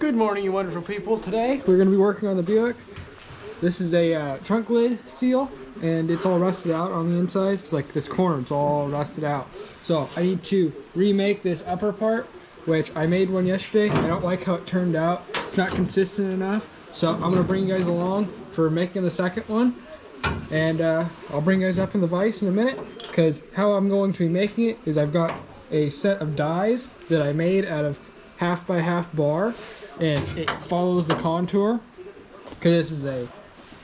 Good morning, you wonderful people. Today we're going to be working on the Buick. This is a trunk lid seal, and it's all rusted out on the inside. It's like this corner, it's all rusted out. So I need to remake this upper part, which I made one yesterday. I don't like how it turned out. It's not consistent enough. So I'm going to bring you guys along for making the second one. And I'll bring you guys up in the vise in a minute, because how I'm going to be making it is I've got a set of dies that I made out of 1/2 by 1/2 bar, and it follows the contour, because this is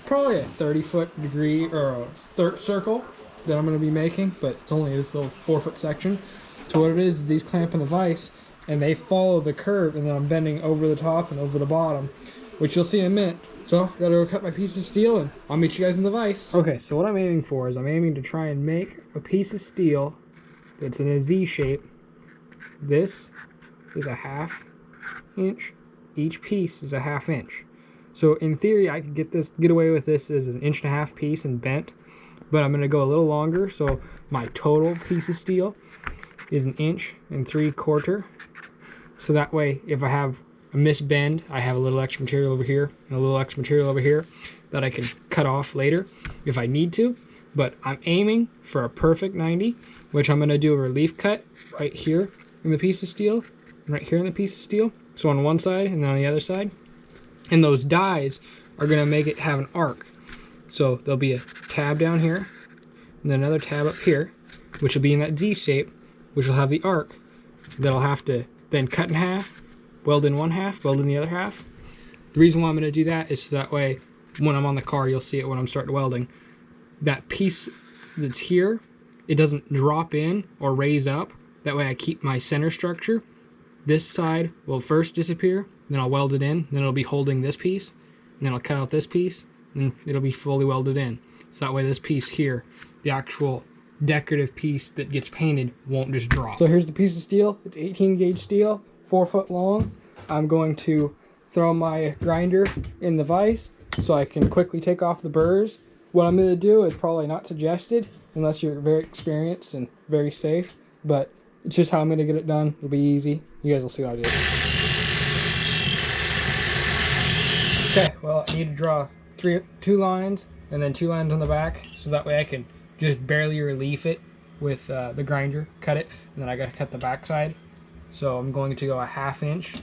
probably a 30-foot degree or a circle that I'm going to be making, but it's only this little 4-foot section. So what it is, these clamp in the vise and they follow the curve, and then I'm bending over the top and over the bottom, which you'll see in a minute. So I gotta go cut my piece of steel, and I'll meet you guys in the vise. Okay, so what I'm aiming for is I'm aiming to try and make a piece of steel that's in a Z shape. This is a 1/2 inch. Each piece is a 1/2 inch. So in theory, I could get away with this as an 1.5 inch piece and bent, but I'm gonna go a little longer. So my total piece of steel is 1 3/4 inches. So that way, if I have a misbend, I have a little extra material over here and a little extra material over here that I can cut off later if I need to. But I'm aiming for a perfect 90, which I'm going to do a relief cut right here in the piece of steel and right here in the piece of steel. So on one side and then on the other side. And those dies are going to make it have an arc. So there'll be a tab down here and then another tab up here, which will be in that Z shape, which will have the arc that I'll have to then cut in half, weld in one half, weld in the other half. The reason why I'm going to do that is so that way when I'm on the car, you'll see it when I'm starting welding. That piece that's here, it doesn't drop in or raise up. That way I keep my center structure. This side will first disappear, then I'll weld it in, then it'll be holding this piece, and then I'll cut out this piece, and it'll be fully welded in. So that way this piece here, the actual decorative piece that gets painted, won't just drop. So here's the piece of steel. It's 18 gauge steel, 4 foot long. I'm going to throw my grinder in the vise so I can quickly take off the burrs. What I'm going to do is probably not suggested unless you're very experienced and very safe, but it's just how I'm going to get it done. It'll be easy. You guys will see what I do. Okay, well, I need to draw 2 lines and then 2 lines on the back, so that way I can just barely relief it with the grinder, cut it, and then I got to cut the back side. So I'm going to go a 1/2 inch,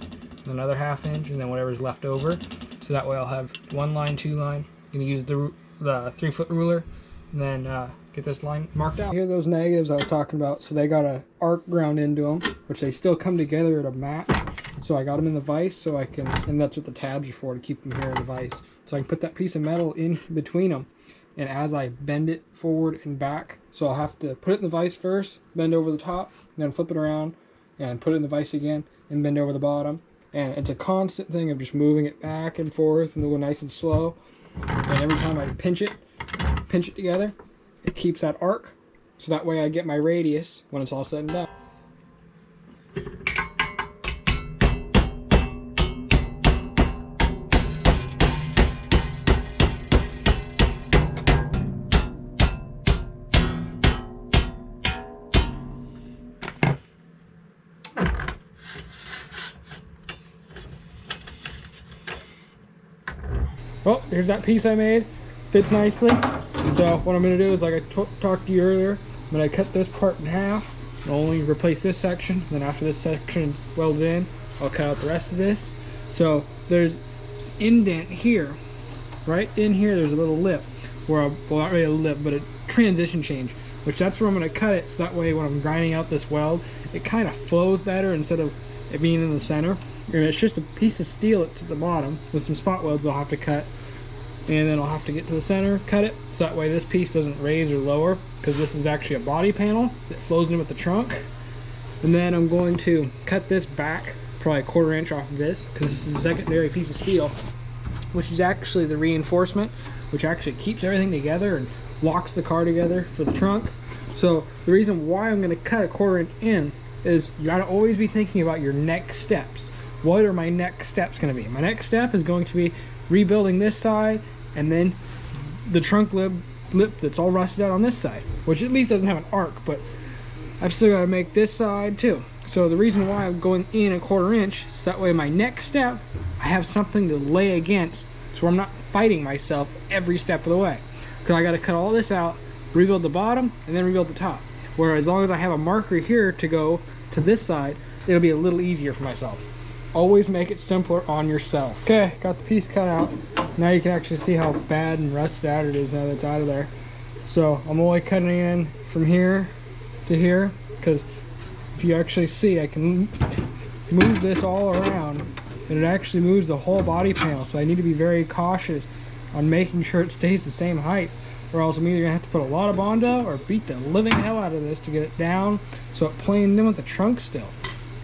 another 1/2 inch, and then whatever's left over. So that way I'll have 1 line, 2 line. I'm going to use the 3-foot ruler, and then get this line marked out. Here are those negatives I was talking about. So they got a arc ground into them, which they still come together at a match. So I got them in the vise, so I can, and that's what the tabs are for, to keep them here in the vise. So I can put that piece of metal in between them. And as I bend it forward and back, so I'll have to put it in the vise first, bend over the top, and then flip it around, and put it in the vise again, and bend over the bottom. And it's a constant thing of just moving it back and forth and go nice and slow. And every time I pinch it together, it keeps that arc. So that way I get my radius when it's all said and done. Well, here's that piece I made. Fits nicely. So what I'm going to do is, like I talked to you earlier, I'm going to cut this part in half and only replace this section. Then after this section's welded in, I'll cut out the rest of this. So there's indent here. Right in here there's a little lip, well, not really a lip, but a transition change, which that's where I'm going to cut it, so that way when I'm grinding out this weld, it kind of flows better instead of it being in the center. And it's just a piece of steel that's at the bottom with some spot welds I'll have to cut, and then I'll have to get to the center, cut it, so that way this piece doesn't raise or lower, because this is actually a body panel that flows in with the trunk. And then I'm going to cut this back probably 1/4 inch off of this, because this is a secondary piece of steel, which is actually the reinforcement, which actually keeps everything together and locks the car together for the trunk. So the reason why I'm going to cut a 1/4 inch in is you got to always be thinking about your next steps. What are my next steps going to be? My next step is going to be rebuilding this side, and then the trunk lip that's all rusted out on this side, which at least doesn't have an arc, but I've still got to make this side too. So the reason why I'm going in a 1/4 inch is that way my next step I have something to lay against, so I'm not fighting myself every step of the way. Because I got to cut all this out, rebuild the bottom, and then rebuild the top. Whereas as long as I have a marker here to go to this side, it'll be a little easier for myself. Always make it simpler on yourself. Okay, got the piece cut out. Now you can actually see how bad and rusted out it is now that it's out of there. So I'm only cutting in from here to here, because if you actually see, I can move this all around and it actually moves the whole body panel. So I need to be very cautious on making sure it stays the same height, or else I'm either gonna have to put a lot of Bondo or beat the living hell out of this to get it down so it planes in with the trunk still.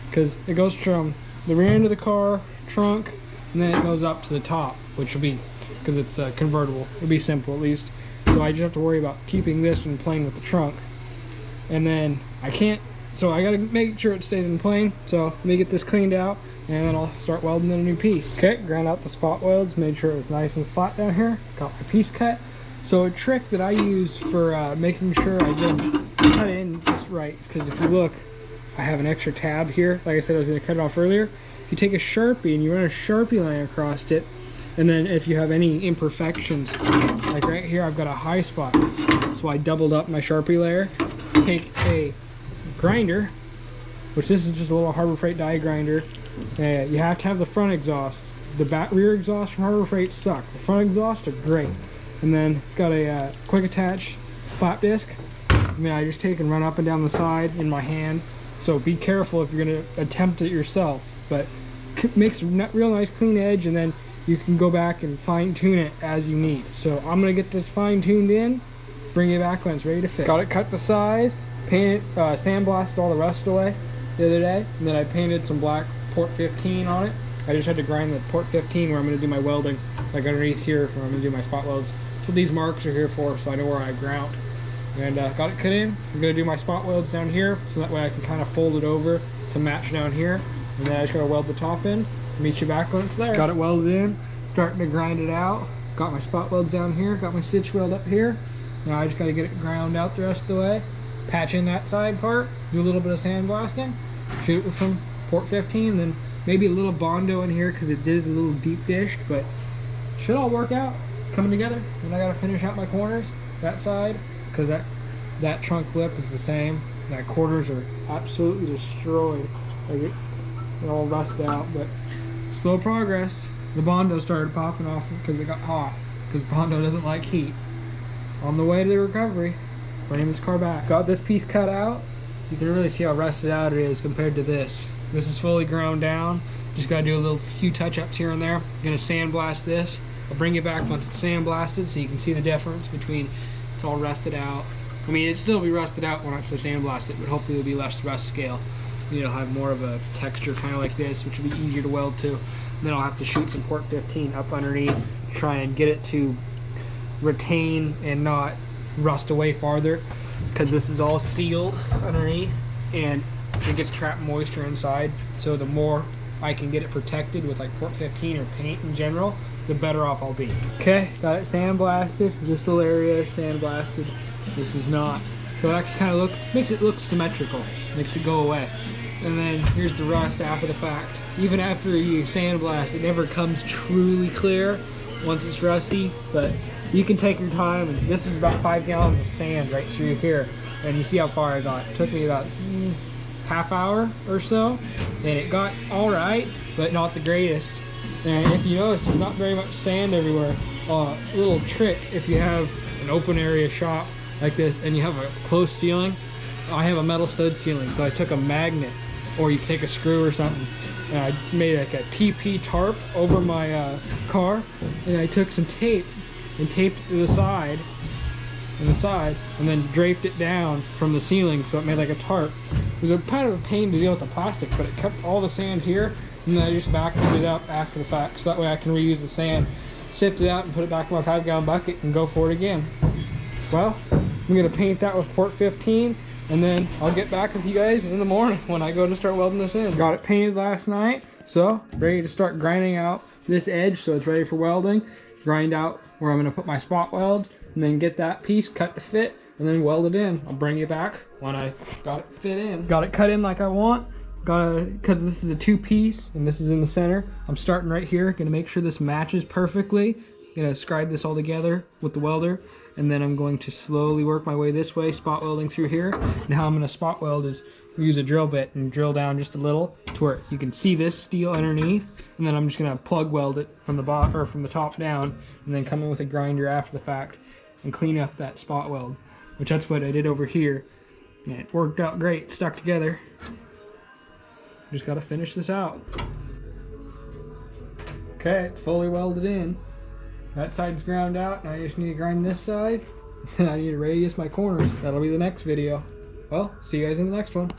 Because it goes from the rear end of the car, trunk, and then it goes up to the top, which will be, because it's convertible, it'll be simple at least. So I just have to worry about keeping this and playing with the trunk. And then I can't, so I gotta make sure it stays in plane. So let me get this cleaned out and then I'll start welding in a new piece. Okay, ground out the spot welds, made sure it was nice and flat down here. Got my piece cut. So a trick that I use for making sure I get them cut in just right is because if you look, I have an extra tab here. Like I said, I was gonna cut it off earlier. If you take a Sharpie and you run a Sharpie line across it, and then if you have any imperfections, like right here, I've got a high spot. So I doubled up my Sharpie layer. Take a grinder, which this is just a little Harbor Freight die grinder. You have to have the front exhaust. The rear exhaust from Harbor Freight suck. The front exhaust are great. And then it's got a quick attach flap disc. And then I just take and run up and down the side in my hand. So be careful if you're gonna attempt it yourself. But makes a real nice clean edge, and then you can go back and fine tune it as you need. So I'm gonna get this fine tuned in, bring it back when it's ready to fit. Got it cut to size, painted, sandblasted all the rust away the other day, and then I painted some black port 15 on it. I just had to grind the port 15 where I'm gonna do my welding, like underneath here where I'm gonna do my spot welds. That's what these marks are here for, so I know where I ground. And got it cut in. I'm gonna do my spot welds down here, so that way I can kind of fold it over to match down here. And then I just gotta weld the top in. Meet you back when it's there. Got it welded in, starting to grind it out. Got my spot welds down here, got my stitch weld up here. Now I just gotta get it ground out the rest of the way. Patch in that side part, do a little bit of sandblasting, shoot it with some port 15, then maybe a little Bondo in here because it is a little deep dished, but it should all work out. It's coming together. And I gotta finish out my corners, that side, because that trunk lip is the same. That quarters are absolutely destroyed. Like they're all rusted out, but slow progress. The Bondo started popping off because it got hot, because Bondo doesn't like heat. On the way to the recovery, bringing this car back. Got this piece cut out. You can really see how rusted out it is compared to this. This is fully ground down. Just gotta do a few touch-ups here and there. I'm gonna sandblast this. I'll bring it back once it's sandblasted so you can see the difference between it's all rusted out. I mean, it'll still be rusted out when it's sandblasted, but hopefully it'll be less rust scale. It'll have more of a texture kind of like this, which will be easier to weld to. And then I'll have to shoot some port 15 up underneath, try and get it to retain and not rust away farther, because this is all sealed underneath and it gets trapped moisture inside. So the more I can get it protected with like port 15 or paint in general, the better off I'll be. Okay, got it sandblasted. This little area is sandblasted. This is not. So that kind of makes it look symmetrical, makes it go away. And then here's the rust after the fact. Even after you sandblast, it never comes truly clear once it's rusty, but you can take your time. And this is about 5 gallons of sand right through here. And you see how far I got. It took me about half hour or so, and it got all right, but not the greatest. And if you notice, there's not very much sand everywhere. Little trick, if you have an open area shop like this and you have a close ceiling, I have a metal stud ceiling, so I took a magnet, or you can take a screw or something, and I made like a TP tarp over my car, and I took some tape and taped it to the side and then draped it down from the ceiling, so it made like a tarp. It was a kind of a pain to deal with the plastic, but it kept all the sand here, and then I just vacuumed it up after the fact, so that way I can reuse the sand, sift it out and put it back in my 5-gallon bucket and go for it again. Well, I'm gonna paint that with port 15, and then I'll get back with you guys in the morning when I go to start welding this in. Got it painted last night, so ready to start grinding out this edge so it's ready for welding. Grind out where I'm gonna put my spot weld, and then get that piece cut to fit, and then weld it in. I'll bring you back when I got it fit in. Got it cut in like I want. because this is a two-piece and this is in the center, I'm starting right here. Gonna make sure this matches perfectly. Gonna scribe this all together with the welder, and then I'm going to slowly work my way this way, spot welding through here. And how I'm gonna spot weld is use a drill bit and drill down just a little to where you can see this steel underneath, and then I'm just gonna plug weld it from the bottom or from the top down, and then come in with a grinder after the fact and clean up that spot weld, which that's what I did over here, and it worked out great, stuck together. Just got to finish this out. Okay, it's fully welded in. That side's ground out. Now I just need to grind this side, and I need to radius my corners. That'll be the next video. Well, see you guys in the next one.